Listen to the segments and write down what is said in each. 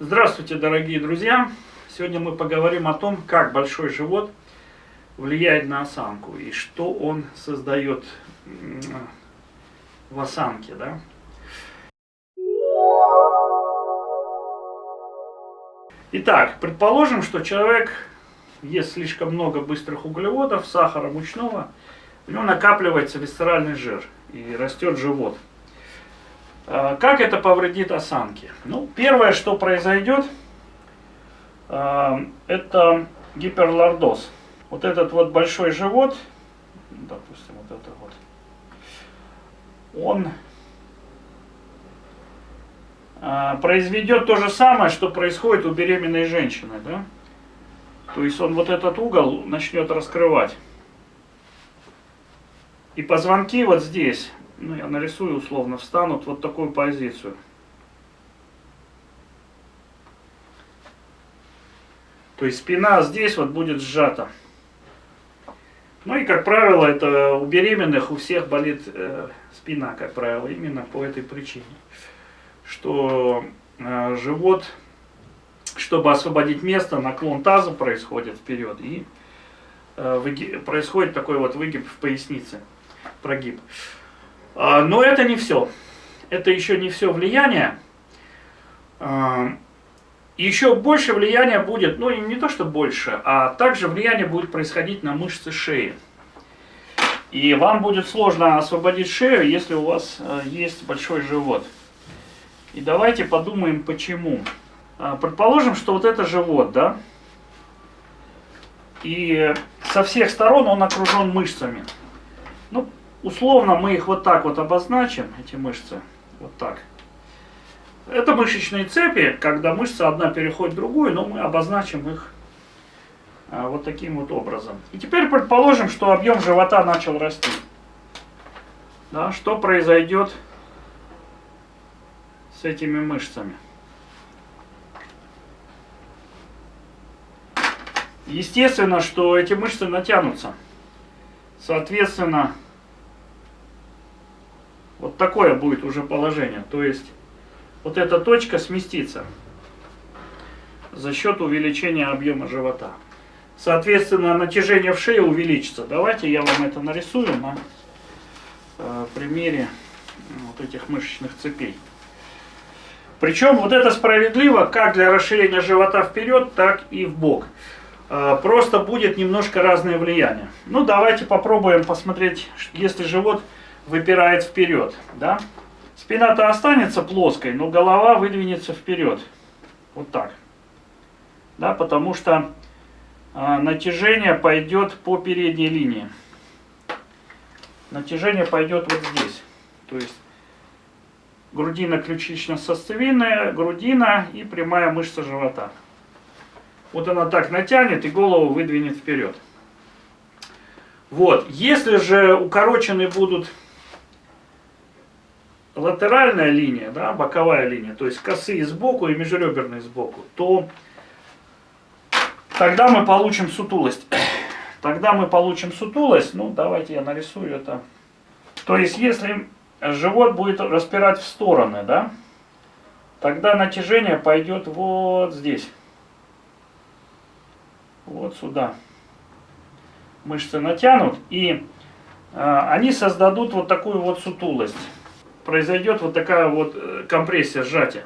Здравствуйте, дорогие друзья! Сегодня мы поговорим о том, как большой живот влияет на осанку и что он создает в осанке. Да? Итак, предположим, что человек ест слишком много быстрых углеводов, сахара, мучного, у него накапливается висцеральный жир и растет живот. Как это повредит осанке? Ну, первое, что произойдет, это гиперлордоз. Вот этот вот большой живот, допустим, вот это вот, он произведет то же самое, что происходит у беременной женщины, да? То есть он вот этот угол начнет раскрывать. И позвонки вот здесь, ну я нарисую условно, встанут вот в такую позицию. То есть спина здесь вот будет сжата. Ну и, как правило, это у беременных у всех болит спина, как правило, именно по этой причине. Что живот, чтобы освободить место, наклон таза происходит вперед и происходит такой вот выгиб в пояснице, прогиб. Но это не все. Это еще не все влияние. Еще больше влияния будет, ну не то что больше, а также влияние будет происходить на мышцы шеи. И вам будет сложно освободить шею, если у вас есть большой живот. И давайте подумаем, почему. Предположим, что вот это живот, да? И со всех сторон он окружен мышцами. Ну, условно мы их вот так вот обозначим, эти мышцы, вот так. Это мышечные цепи, когда мышца одна переходит в другую, но мы обозначим их вот таким вот образом. И теперь предположим, что объем живота начал расти. Да, что произойдет с этими мышцами? Естественно, что эти мышцы натянутся. Соответственно, вот такое будет уже положение. То есть вот эта точка сместится за счет увеличения объема живота. Соответственно, натяжение в шее увеличится. Давайте я вам это нарисую на примере вот этих мышечных цепей. Причем вот это справедливо как для расширения живота вперед, так и в бок. Просто будет немножко разное влияние. Ну, давайте попробуем посмотреть, если живот выпирает вперед. Да? Спина-то останется плоской, но голова выдвинется вперед. Вот так. Да, потому что натяжение пойдет по передней линии. Натяжение пойдет вот здесь. То есть грудина-ключично-сосцевинная, грудина и прямая мышца живота. Вот она так натянет и голову выдвинет вперед. Вот. Если же укорочены будут латеральная линия, да, боковая линия, то есть косые сбоку и межреберные сбоку, то тогда мы получим сутулость. Ну, давайте я нарисую это. То есть, если живот будет распирать в стороны, да, тогда натяжение пойдет вот здесь. Вот сюда. Мышцы натянут, и они создадут вот такую вот сутулость. Произойдет вот такая вот компрессия, сжатие.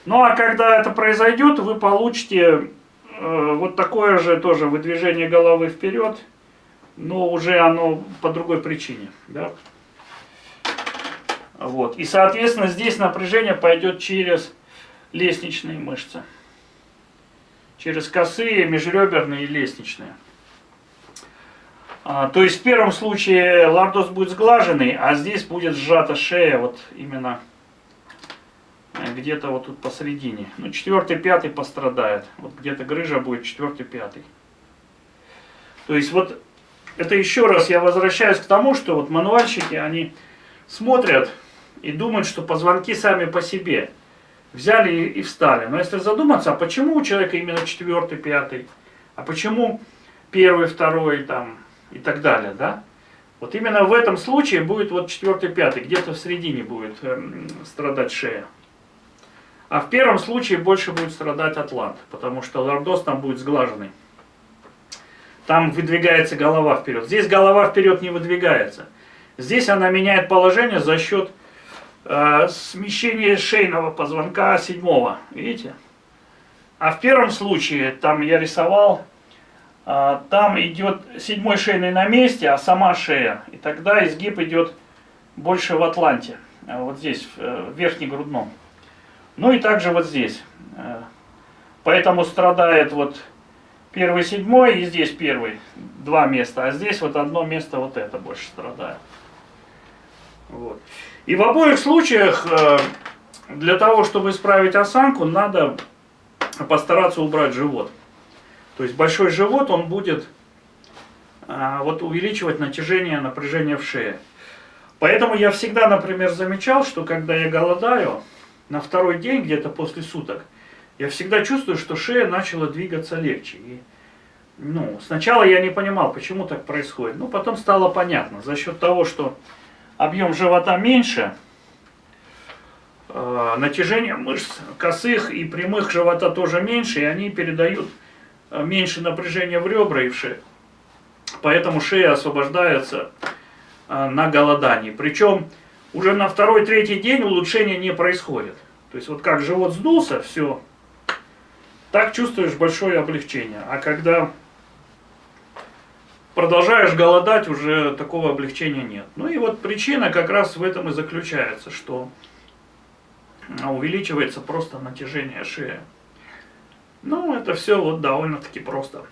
Ну а когда это произойдет, вы получите вот такое же тоже выдвижение головы вперед, но уже оно по другой причине. Да? Вот. И соответственно здесь напряжение пойдет через лестничные мышцы. Через косые, межреберные и лестничные. То есть в первом случае лордоз будет сглаженный, а здесь будет сжата шея вот именно где-то вот тут посередине. Ну, 4-й, 5-й пострадает. Вот где-то грыжа будет 4-й, 5-й. То есть вот это еще раз я возвращаюсь к тому, что вот мануальщики, они смотрят и думают, что позвонки сами по себе взяли и встали. Но если задуматься, а почему у человека именно 4-й, 5-й? А почему 1-й, 2-й там? И так далее, да? Вот именно в этом случае будет вот 4-й, 5-й, где-то в середине будет страдать шея. А в первом случае больше будет страдать атлант, потому что лордоз там будет сглаженный. Там выдвигается голова вперед. Здесь голова вперед не выдвигается. Здесь она меняет положение за счет смещения шейного позвонка 7-го. Видите? А в первом случае, там я рисовал, там идет 7-й шейный на месте, а сама шея. И тогда изгиб идет больше в атланте. Вот здесь, в верхнегрудном. Ну и также вот здесь. Поэтому страдает вот первый 7-й и здесь первый. 2 места. А здесь вот одно место вот это больше страдает. Вот. И в обоих случаях для того, чтобы исправить осанку, надо постараться убрать живот. То есть большой живот, он будет вот увеличивать натяжение, напряжение в шее. Поэтому я всегда, например, замечал, что когда я голодаю, на второй день, где-то после суток, я всегда чувствую, что шея начала двигаться легче. И, сначала я не понимал, почему так происходит. Но потом стало понятно. За счет того, что объем живота меньше, натяжение мышц косых и прямых живота тоже меньше, и они передают меньше напряжения в ребра и в шею. Поэтому шея освобождается на голодании. Причем уже на 2-3 день улучшения не происходит. То есть вот как живот сдулся, все, так чувствуешь большое облегчение. А когда продолжаешь голодать, уже такого облегчения нет. Ну и вот причина как раз в этом и заключается, что увеличивается просто натяжение шеи. Ну, это все вот довольно-таки просто.